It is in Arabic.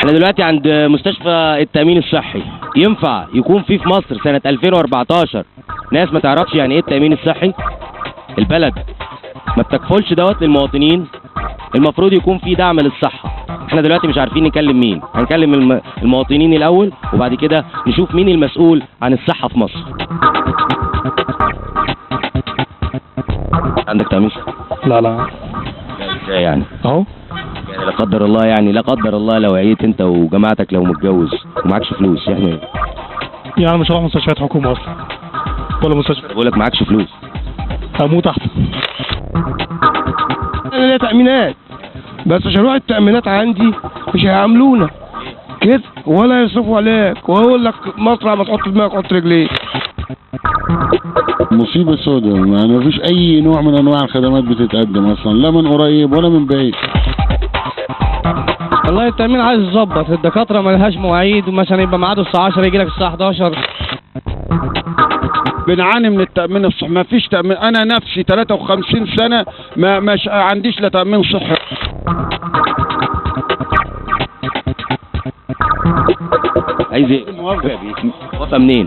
احنا دلوقتي عند مستشفى التأمين الصحي. ينفع يكون في مصر سنة 2014 ناس ما تعرفش يعني ايه التأمين الصحي؟ البلد ما بتكفلش دوت للمواطنين. المفروض يكون في دعم للصحة. احنا دلوقتي مش عارفين نكلم مين. هنكلم المواطنين الاول وبعد كده نشوف مين المسؤول عن الصحة في مصر. عندك تأمين صحي؟ لا لا. ازاي يعني؟ اهو. يعني لا قدر الله، يعني لا قدر الله لو عييت انت وجماعتك، لو متجوز ومعكش فلوس، يعني ايه؟ يعني مش هروح مستشفيات حكومه اصلا ولا مستشفى. بقول لك معكش فلوس. هموت احسن. انا ليا تأمينات، بس عشان اروح التأمينات عندي مش هيعاملونا كده ولا يصرفوا عليك، ويقول لك مطرح ما تحط دماغك حط رجليك. مصيبة سوداء، يعني مفيش أي نوع من أنواع الخدمات بتتقدم أصلا، لا من قريب ولا من بعيد. والله التأمين عايز يظبط، الدكاترة مالهاش مواعيد، ومثلا يبقى ميعاده الساعة 10 يجي لك الساعة 11. بنعاني من التأمين الصحي، ما فيش تأمين. أنا نفسي 53 سنة ما عنديش لا تأمين صحي. عايز ايه؟ موافقة منين؟